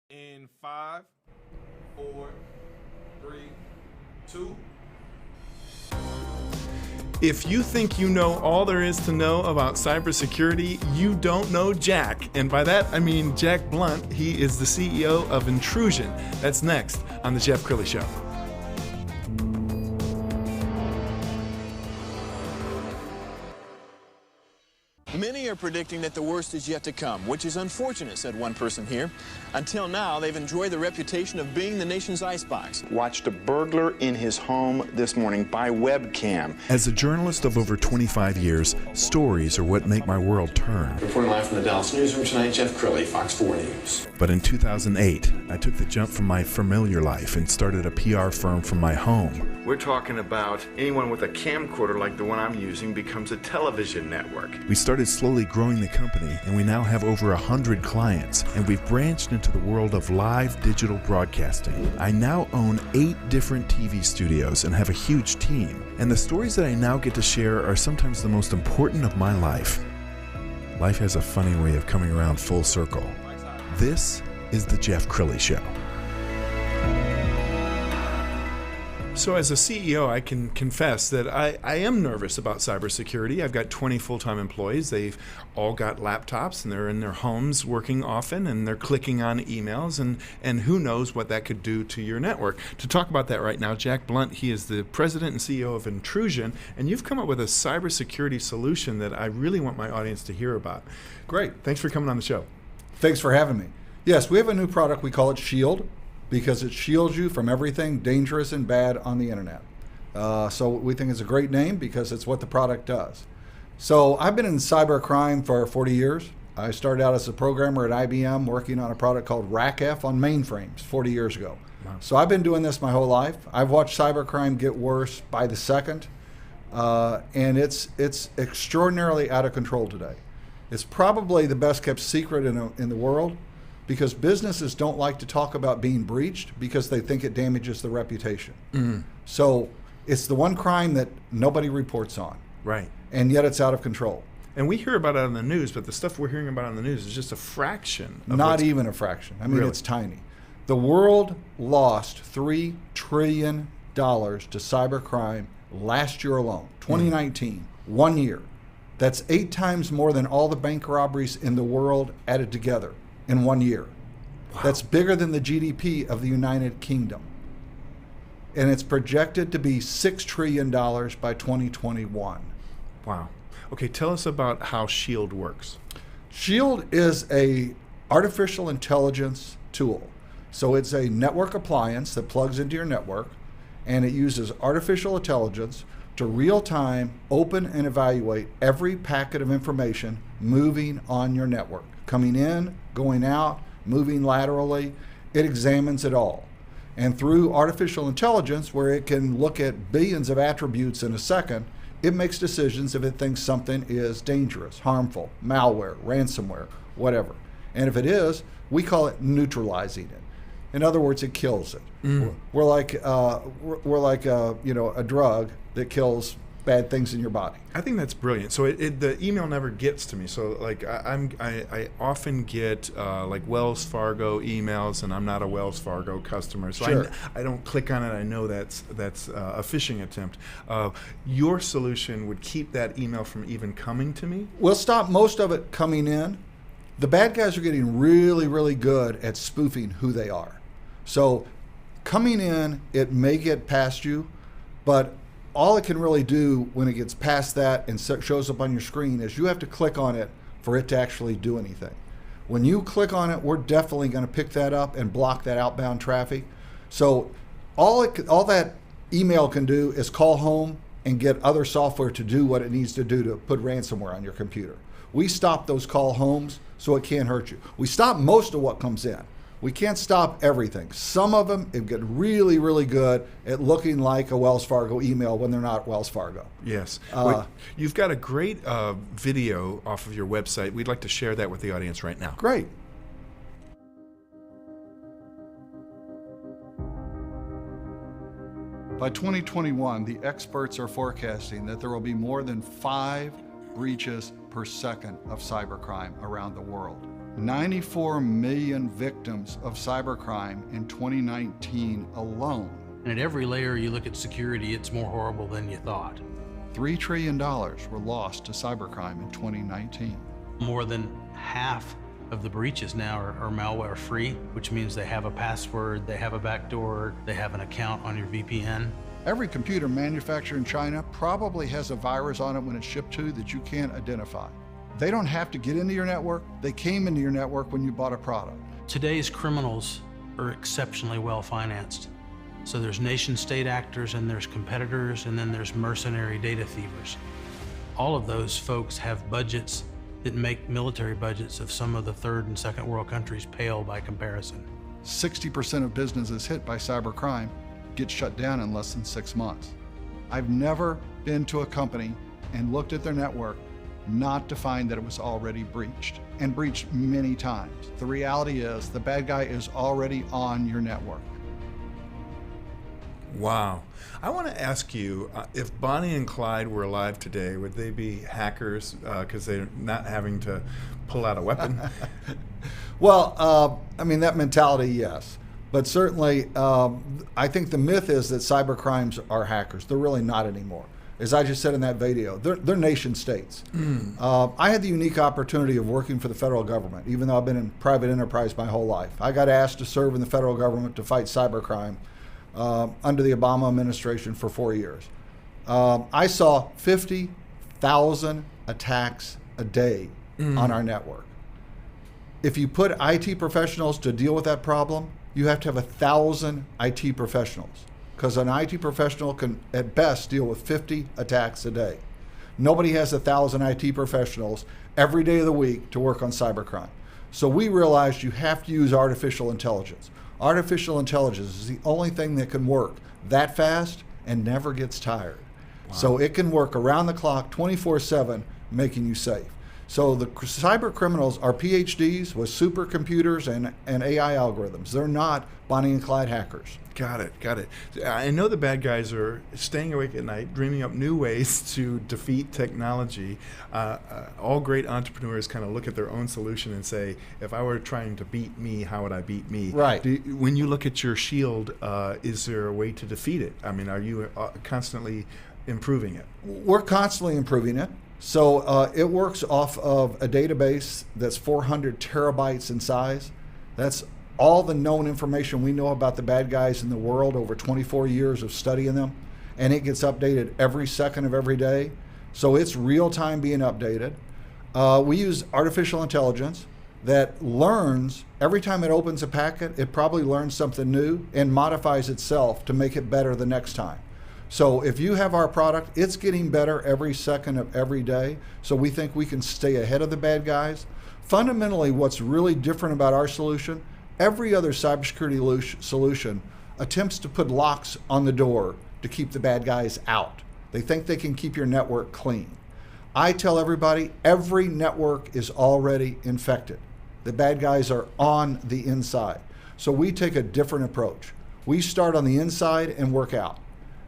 In 5, 4, 3, 2. If you think you know all there is to know about cybersecurity, you don't know Jack. And by that, I mean Jack Blount. He is the CEO of Intrusion. That's next on The Jeff Crilley Show. Many are predicting that the worst is yet to come, which is unfortunate, said one person here. Until now, they've enjoyed the reputation of being the nation's icebox. Watched a burglar in his home this morning by webcam. As a journalist of over 25 years, stories are what make my world turn. Reporting live from the Dallas newsroom tonight, Jeff Crilley, Fox 4 News. But in 2008, I took the jump from my familiar life and started a PR firm from my home. We're talking about anyone with a camcorder like the one I'm using becomes a television network. We started slowly growing the company, and we now have over 100 clients, and we've branched into the world of live digital broadcasting. I now own 8 different TV studios and have a huge team, and the stories that I now get to share are sometimes the most important of my life. Life has a funny way of coming around full circle. This is The Jeff Crilley Show. So as a CEO, I can confess that I am nervous about cybersecurity. I've got 20 full-time employees. They've all got laptops, and they're in their homes working often, and they're clicking on emails, and who knows what that could do to your network. To talk about that right now, Jack Blount, he is the president and CEO of Intrusion, and you've come up with a cybersecurity solution that I really want my audience to hear about. Great. Thanks for coming on the show. Thanks for having me. Yes, we have a new product. We call it Shield, because it shields you from everything dangerous and bad on the internet. So we think it's a great name because it's what the product does. So I've been in cybercrime for 40 years. I started out as a programmer at IBM working on a product called RACF on mainframes 40 years ago. Wow. So I've been doing this my whole life. I've watched cybercrime get worse by the second, and it's extraordinarily out of control today. It's probably the best kept secret in the world, because businesses don't like to talk about being breached because they think it damages the reputation. So it's the one crime that nobody reports on. Right. And yet it's out of control. And we hear about it on the news, but the stuff we're hearing about on the news is just a fraction. Not even a fraction. I mean, really? It's tiny. The world lost $3 trillion to cybercrime last year alone, 2019, 1 year. That's 8 times more than all the bank robberies in the world added together in 1 year. Wow. That's bigger than the GDP of the United Kingdom. And it's projected to be $6 trillion by 2021. Wow. Okay, tell us about how Shield works. Shield is a artificial intelligence tool. So it's a network appliance that plugs into your network, and it uses artificial intelligence to real-time open and evaluate every packet of information moving on your network. Coming in, going out, moving laterally, it examines it all. And through artificial intelligence, where it can look at billions of attributes in a second, it makes decisions if it thinks something is dangerous, harmful, malware, ransomware, whatever. And if it is, we call it neutralizing it. In other words, it kills it. We're like a drug that kills bad things in your body. I think that's brilliant. So the email never gets to me. So like I often get like Wells Fargo emails, and I'm not a Wells Fargo customer, so Sure. I don't click on it. I know that's a phishing attempt. Your solution would keep that email from even coming to me? We'll stop most of it coming in. The bad guys are getting really, really good at spoofing who they are. So coming in, it may get past you, but all it can really do when it gets past that and shows up on your screen is you have to click on it for it to actually do anything. When you click on it, we're definitely going to pick that up and block that outbound traffic. So all that email can do is call home and get other software to do what it needs to do to put ransomware on your computer. We stop those call homes so it can't hurt you. We stop most of what comes in. We can't stop everything. Some of them get really, really good at looking like a Wells Fargo email when they're not Wells Fargo. Yes. You've got a great video off of your website. We'd like to share that with the audience right now. Great. By 2021, the experts are forecasting that there will be more than 5 breaches per second of cybercrime around the world. 94 million victims of cybercrime in 2019 alone. And at every layer you look at security, it's more horrible than you thought. $3 trillion were lost to cybercrime in 2019. More than half of the breaches now are malware free, which means they have a password, they have a backdoor, they have an account on your VPN. Every computer manufactured in China probably has a virus on it when it's shipped to you that you can't identify. They don't have to get into your network. They came into your network when you bought a product. Today's criminals are exceptionally well financed. So there's nation state actors and there's competitors and then there's mercenary data thievers. All of those folks have budgets that make military budgets of some of the third and second world countries pale by comparison. 60% of businesses hit by cybercrime get shut down in less than 6 months. I've never been to a company and looked at their network not to find that it was already breached, and breached many times. The reality is the bad guy is already on your network. Wow. I want to ask you, if Bonnie and Clyde were alive today, would they be hackers because they're not having to pull out a weapon? Well, I mean, that mentality, yes. But certainly, I think the myth is that cybercrimes are hackers. They're really not anymore. As I just said in that video, they're nation states. I had the unique opportunity of working for the federal government, even though I've been in private enterprise my whole life. I got asked to serve in the federal government to fight cybercrime under the Obama administration for 4 years. I saw 50,000 attacks a day on our network. If you put IT professionals to deal with that problem, you have to have 1,000 IT professionals, because an IT professional can at best deal with 50 attacks a day. Nobody has 1,000 IT professionals every day of the week to work on cybercrime. So we realized you have to use artificial intelligence. Artificial intelligence is the only thing that can work that fast and never gets tired. Wow. So it can work around the clock, 24/7, making you safe. So the cyber criminals are PhDs with supercomputers and AI algorithms. They're not Bonnie and Clyde hackers. Got it. I know the bad guys are staying awake at night, dreaming up new ways to defeat technology. All great entrepreneurs kind of look at their own solution and say, if I were trying to beat me, how would I beat me? Right. When you look at your shield, is there a way to defeat it? I mean, are you constantly improving it? We're constantly improving it. So it works off of a database that's 400 terabytes in size. That's all the known information we know about the bad guys in the world over 24 years of studying them. And it gets updated every second of every day. So it's real time being updated. We use artificial intelligence that learns every time it opens a packet, it probably learns something new and modifies itself to make it better the next time. So if you have our product, it's getting better every second of every day. So we think we can stay ahead of the bad guys. Fundamentally, what's really different about our solution, every other cybersecurity solution attempts to put locks on the door to keep the bad guys out. They think they can keep your network clean. I tell everybody, every network is already infected. The bad guys are on the inside. So we take a different approach. We start on the inside and work out.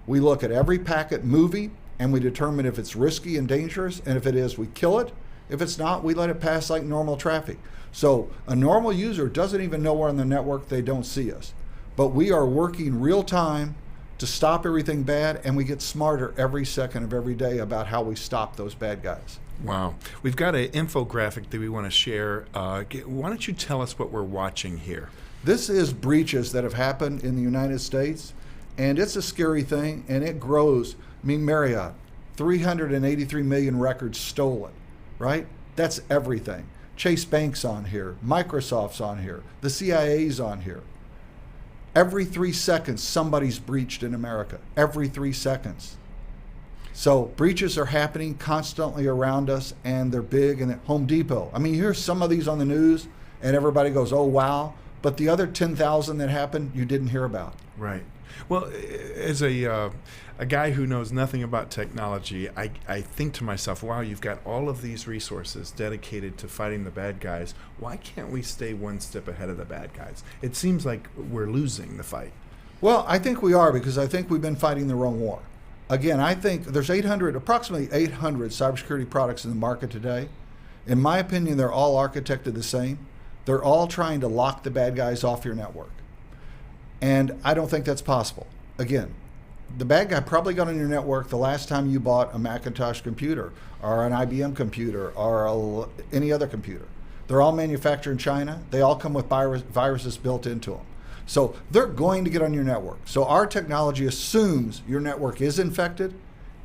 We look at every packet movie and we determine if it's risky and dangerous, and if it is, we kill it. If it's not, we let it pass like normal traffic. So a normal user doesn't even know we're on the network, they don't see us. But we are working real time to stop everything bad, and we get smarter every second of every day about how we stop those bad guys. Wow. We've got an infographic that we want to share. Why don't you tell us what we're watching here? This is breaches that have happened in the United States. And it's a scary thing, and it grows. I mean, Marriott, 383 million records stolen, right? That's everything. Chase Bank's on here. Microsoft's on here. The CIA's on here. Every 3 seconds, somebody's breached in America. Every 3 seconds. So breaches are happening constantly around us, and they're big. And at Home Depot, I mean, you hear some of these on the news, and everybody goes, oh, wow. But the other 10,000 that happened, you didn't hear about. Right. Well, as a guy who knows nothing about technology, I think to myself, wow, you've got all of these resources dedicated to fighting the bad guys. Why can't we stay one step ahead of the bad guys? It seems like we're losing the fight. Well, I think we are, because I think we've been fighting the wrong war. Again, I think there's approximately 800 cybersecurity products in the market today. In my opinion, they're all architected the same. They're all trying to lock the bad guys off your network. And I don't think that's possible. Again, the bad guy probably got on your network the last time you bought a Macintosh computer or an IBM computer or any other computer. They're all manufactured in China. They all come with viruses built into them. So they're going to get on your network. So our technology assumes your network is infected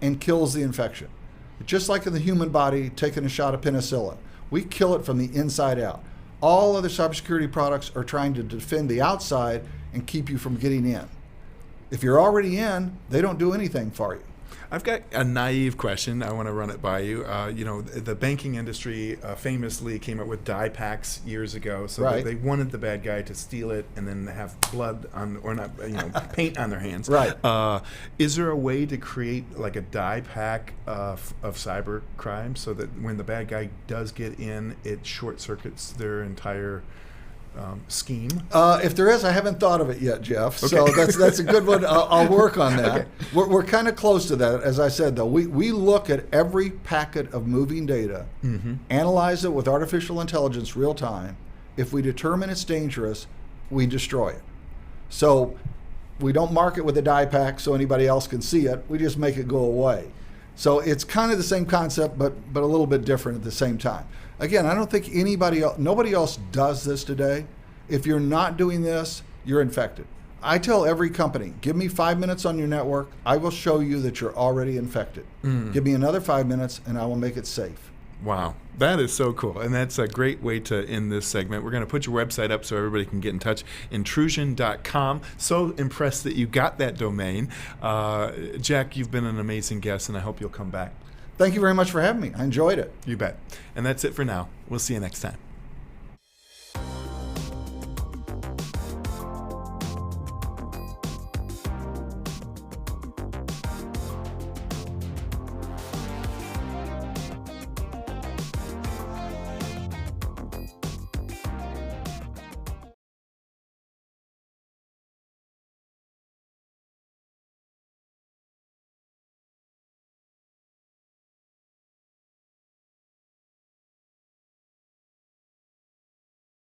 and kills the infection. Just like in the human body taking a shot of penicillin. We kill it from the inside out. All other cybersecurity products are trying to defend the outside and keep you from getting in. If you're already in, they don't do anything for you. I've got a naive question. I want to run it by you. The banking industry famously came up with die packs years ago. So Right. they wanted the bad guy to steal it and then have blood on, or not, paint on their hands. Right. Is there a way to create like a die pack of cyber crime so that when the bad guy does get in, it short circuits their entire scheme? If there is, I haven't thought of it yet, Jeff. So that's a good one. I'll work on that. Okay. We're kind of close to that. As I said, though, we look at every packet of moving data, analyze it with artificial intelligence real time. If we determine it's dangerous, we destroy it. So we don't mark it with a die pack so anybody else can see it. We just make it go away. So it's kind of the same concept, but a little bit different at the same time. Again, I don't think nobody else does this today. If you're not doing this, you're infected. I tell every company, give me 5 minutes on your network. I will show you that you're already infected. Give me another 5 minutes and I will make it safe. Wow, that is so cool. And that's a great way to end this segment. We're going to put your website up so everybody can get in touch. Intrusion.com. So impressed that you got that domain. Jack, you've been an amazing guest, and I hope you'll come back. Thank you very much for having me. I enjoyed it. You bet. And that's it for now. We'll see you next time.